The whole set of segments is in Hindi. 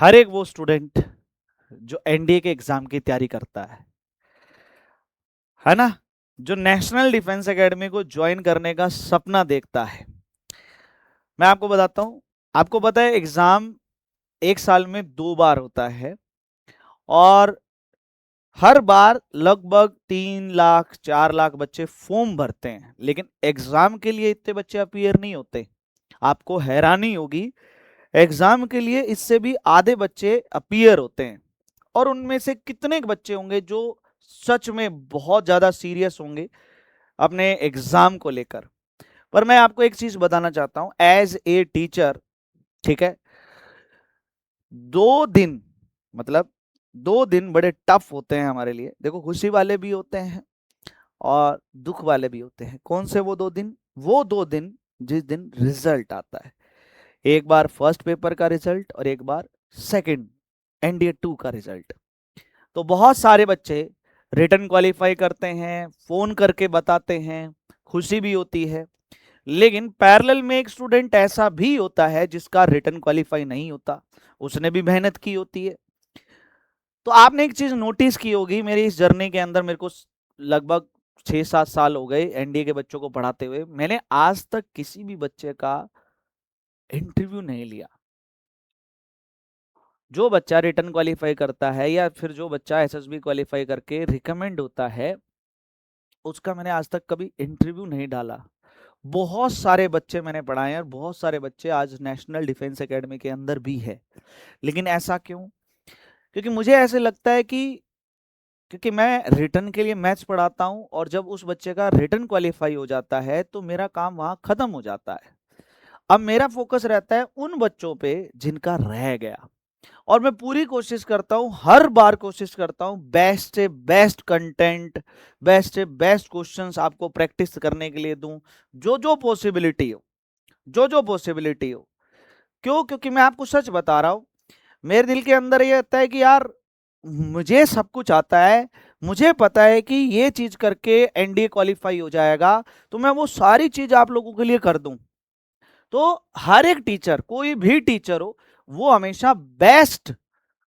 हर एक वो स्टूडेंट जो एनडीए के एग्जाम की तैयारी करता है ना, जो नेशनल डिफेंस एकेडमी को ज्वाइन करने का सपना देखता है। मैं आपको बताता हूं, आपको पता है एग्जाम एक साल में 2 बार होता है, और हर बार लगभग 3 लाख 4 लाख बच्चे फॉर्म भरते हैं, लेकिन एग्जाम के लिए इतने बच्चे अपीयर नहीं होते। आपको हैरानी होगी, एग्जाम के लिए इससे भी आधे बच्चे अपीयर होते हैं, और उनमें से कितने बच्चे होंगे जो सच में बहुत ज्यादा सीरियस होंगे अपने एग्जाम को लेकर। पर मैं आपको एक चीज बताना चाहता हूं एज ए टीचर, ठीक है, 2 दिन, मतलब 2 दिन बड़े टफ होते हैं हमारे लिए। देखो, खुशी वाले भी होते हैं और दुख वाले भी होते हैं। कौन से वो 2 दिन? वो 2 दिन जिस दिन रिजल्ट आता है। एक बार फर्स्ट पेपर का रिजल्ट और एक बार सेकंड एनडीए 2 का रिजल्ट। तो बहुत सारे बच्चे रिटर्न क्वालिफाई करते हैं, फोन करके बताते हैं, खुशी भी होती है। लेकिन पैरेलल में एक स्टूडेंट ऐसा भी होता है जिसका रिटर्न क्वालिफाई नहीं होता, उसने भी मेहनत की होती है। तो आपने एक चीज नोटिस की होगी मेरी इस जर्नी के अंदर, मेरे को लगभग 6-7 साल हो गए एनडीए के बच्चों को पढ़ाते हुए, मैंने आज तक किसी भी बच्चे का इंटरव्यू नहीं लिया। जो बच्चा रिटर्न क्वालिफाई करता है या फिर जो बच्चा एसएसबी क्वालिफाई करके रिकमेंड होता है, उसका मैंने आज तक कभी इंटरव्यू नहीं डाला। बहुत सारे बच्चे मैंने पढ़ाए हैं और बहुत सारे बच्चे आज नेशनल डिफेंस एकेडमी के अंदर भी है। लेकिन ऐसा क्यों? क्योंकि मुझे ऐसे लगता है कि क्योंकि मैं रिटर्न के लिए मैथ्स पढ़ाता हूं, और जब उस बच्चे का रिटर्न क्वालिफाई हो जाता है तो मेरा काम वहां खत्म हो जाता है। अब मेरा फोकस रहता है उन बच्चों पे जिनका रह गया, और मैं पूरी कोशिश करता हूं, हर बार कोशिश करता हूं बेस्ट से बेस्ट कंटेंट, बेस्ट से बेस्ट क्वेश्चंस आपको प्रैक्टिस करने के लिए दूं, जो जो पॉसिबिलिटी हो, जो जो पॉसिबिलिटी हो। क्यों? क्योंकि मैं आपको सच बता रहा हूं, मेरे दिल के अंदर ये आता है कि यार मुझे सब कुछ आता है, मुझे पता है कि ये चीज करके एनडीए क्वालिफाई हो जाएगा, तो मैं वो सारी चीज आप लोगों के लिए कर दूं। तो हर एक टीचर, कोई भी टीचर हो, वो हमेशा बेस्ट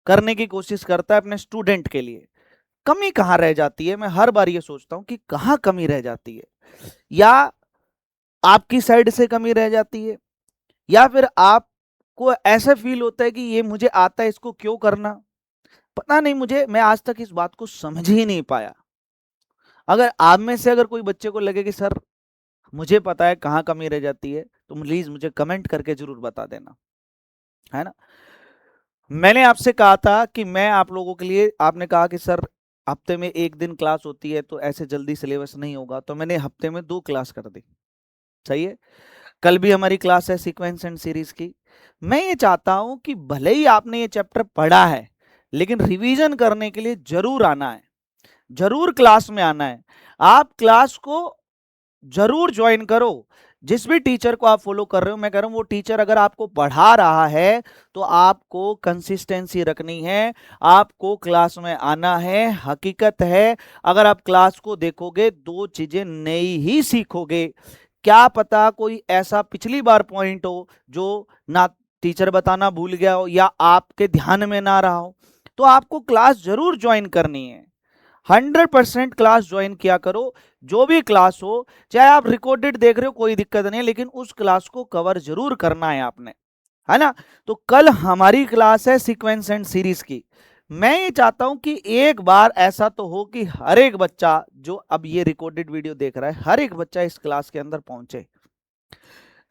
करने की कोशिश करता है अपने स्टूडेंट के लिए। कमी कहां रह जाती है, मैं हर बार ये सोचता हूं कि कहां कमी रह जाती है। या आपकी साइड से कमी रह जाती है, या फिर आपको ऐसा फील होता है कि ये मुझे आता है, इसको क्यों करना। पता नहीं, मुझे मैं आज तक इस बात को समझ ही नहीं पाया। अगर आप में से अगर कोई बच्चे को लगे कि सर मुझे पता है कहाँ कमी रह जाती है, तो प्लीज मुझे कमेंट करके जरूर बता देना, है ना। मैंने आपसे कहा था कि मैं आप लोगों के लिए, आपने कहा कि सर हफ्ते में एक दिन क्लास होती है तो ऐसे जल्दी सिलेबस नहीं होगा, तो मैंने हफ्ते में 2 क्लास कर दी। सही है। कल भी हमारी क्लास है सीक्वेंस एंड सीरीज की। मैं ये चाहता हूं कि भले ही आपने ये चैप्टर पढ़ा है, लेकिन रिवीजन करने के लिए जरूर आना है, जरूर क्लास में आना है। आप क्लास को जरूर ज्वाइन करो। जिस भी टीचर को आप फॉलो कर रहे हो, मैं कह रहा हूं वो टीचर अगर आपको पढ़ा रहा है तो आपको कंसिस्टेंसी रखनी है, आपको क्लास में आना है। हकीकत है, अगर आप क्लास को देखोगे 2 चीजें नई ही सीखोगे। क्या पता कोई ऐसा पिछली बार पॉइंट हो जो ना टीचर बताना भूल गया हो या आपके ध्यान में ना रहा हो। तो आपको क्लास जरूर ज्वाइन करनी है। 100% क्लास ज्वाइन किया करो। जो भी क्लास हो, चाहे आप रिकॉर्डेड देख रहे हो कोई दिक्कत नहीं, लेकिन उस क्लास को कवर जरूर करना है आपने, है ना। तो कल हमारी क्लास है सीक्वेंस एंड सीरीज की। मैं ये चाहता हूं कि एक बार ऐसा तो हो कि हर एक बच्चा जो अब ये रिकॉर्डेड वीडियो देख रहा है, हर एक बच्चा इस क्लास के अंदर पहुंचे।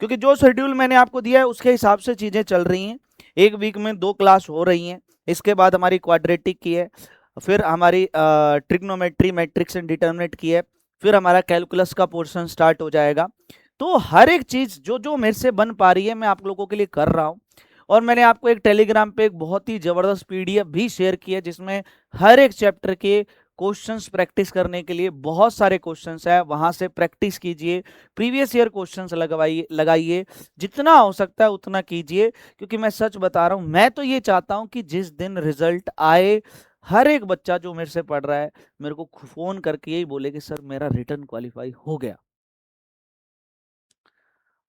क्योंकि जो शेड्यूल मैंने आपको दिया है उसके हिसाब से चीजें चल रही हैं। एक वीक में 2 क्लास हो रही हैं, इसके बाद हमारी क्वाड्रेटिक की है, फिर हमारी ट्रिग्नोमेट्री, मैट्रिक्स एंड डिटर्मिनेंट की है, फिर हमारा कैलकुलस का पोर्शन स्टार्ट हो जाएगा। तो हर एक चीज जो जो मेरे से बन पा रही है मैं आप लोगों के लिए कर रहा हूँ। और मैंने आपको एक टेलीग्राम पे एक बहुत ही जबरदस्त पीडीएफ भी शेयर की है, जिसमें हर एक चैप्टर के क्वेश्चंस प्रैक्टिस करने के लिए बहुत सारे क्वेश्चंस है, वहां से प्रैक्टिस कीजिए। प्रीवियस ईयर क्वेश्चंस लगवाइए, लगाइए, जितना हो सकता है उतना कीजिए। क्योंकि मैं सच बता रहा हूं, मैं तो ये चाहता हूं कि जिस दिन रिजल्ट आए, हर एक बच्चा जो मेरे से पढ़ रहा है मेरे को फोन करके यही बोले कि सर मेरा रिटर्न क्वालिफाई हो गया।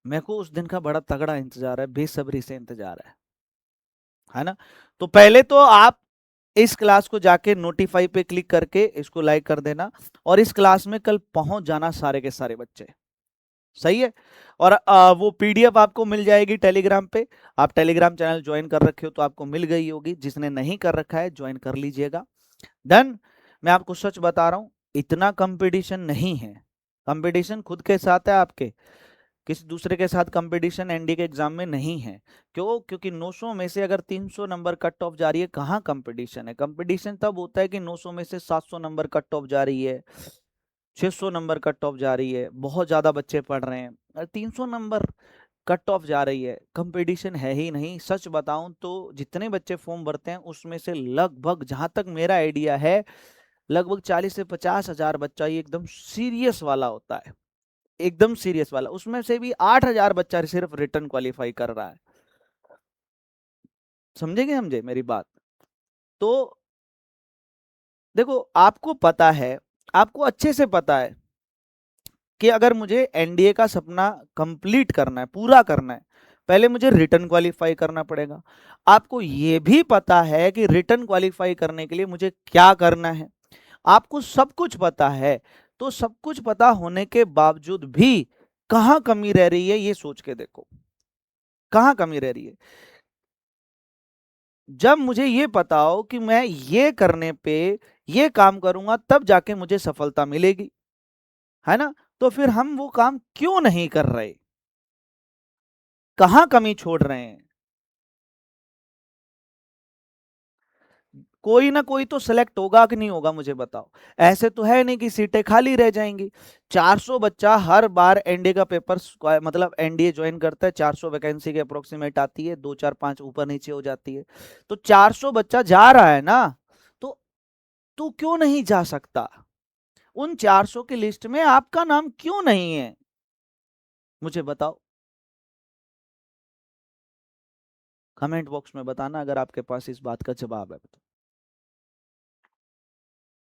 मेरे को उस दिन का बड़ा तगड़ा इंतजार है, बेसब्री से इंतजार है। है ना। तो पहले तो आप इस क्लास को जाके नोटिफाई पे क्लिक करके इसको लाइक कर देना, और इस क्लास में कल पहुंच जाना सारे के सारे बच्चे। सही है। और वो पीडीएफ आपको मिल जाएगी टेलीग्राम पे। आप टेलीग्राम चैनल ज्वाइन कर रखे हो तो आपको मिल गई होगी, जिसने नहीं कर रखा है ज्वाइन कर लीजिएगा। डन। मैं आपको सच बता रहा हूं, इतना कंपटीशन नहीं है। कंपटीशन खुद के साथ है आपके, किसी दूसरे के साथ कंपटीशन एनडी के एग्जाम में नहीं है। क्यों? क्योंकि 900 में से अगर 300 नंबर कट ऑफ जा रही है, कहाँ कंपटीशन है? कंपटीशन तब होता है कि 900 में से 700 नंबर कट ऑफ जा रही है, 600 नंबर कट ऑफ जा रही है, बहुत ज्यादा बच्चे पढ़ रहे हैं। 300 नंबर कट ऑफ जा रही है, कंपटीशन है ही नहीं। सच बताऊं तो जितने बच्चे फॉर्म भरते हैं उसमें से लगभग, जहां तक मेरा आइडिया है, लगभग 40 से 50 हजार बच्चा ये एकदम सीरियस वाला होता है, एकदम सीरियस वाला। उसमें से भी 8 हजार बच्चा सिर्फ रिटर्न क्वालिफाई कर रहा है। समझेंगे समझे मेरी बात? तो देखो, आपको पता है, आपको अच्छे से पता है कि अगर मुझे एनडीए का सपना कंप्लीट करना है, पूरा करना है, पहले मुझे रिटर्न क्वालिफाई करना पड़ेगा। आपको यह भी पता है कि रिटर्न क्वालिफाई करने के लिए मुझे क्या करना है। आपको सब कुछ पता है। तो सब कुछ पता होने के बावजूद भी कहां कमी रह रही है, ये सोच के देखो, कहां कमी रह रही है। जब मुझे ये पता हो कि मैं ये करने पे, ये काम करूंगा तब जाके मुझे सफलता मिलेगी, है ना, तो फिर हम वो काम क्यों नहीं कर रहे? कहां कमी छोड़ रहे हैं? कोई ना कोई तो सिलेक्ट होगा कि नहीं होगा, मुझे बताओ। ऐसे तो है नहीं कि सीटें खाली रह जाएंगी। 400 बच्चा हर बार एनडीए का पेपर, मतलब एनडीए ज्वाइन करता है, 400 वैकेंसी के अप्रोक्सीमेट आती है, 2 4 5 ऊपर नीचे हो जाती है। तो 400 बच्चा जा रहा है ना, तो तू क्यों नहीं जा सकता? उन 400 की लिस्ट में आपका नाम क्यों नहीं है? मुझे बताओ, कमेंट बॉक्स में बताना अगर आपके पास इस बात का जवाब है तो।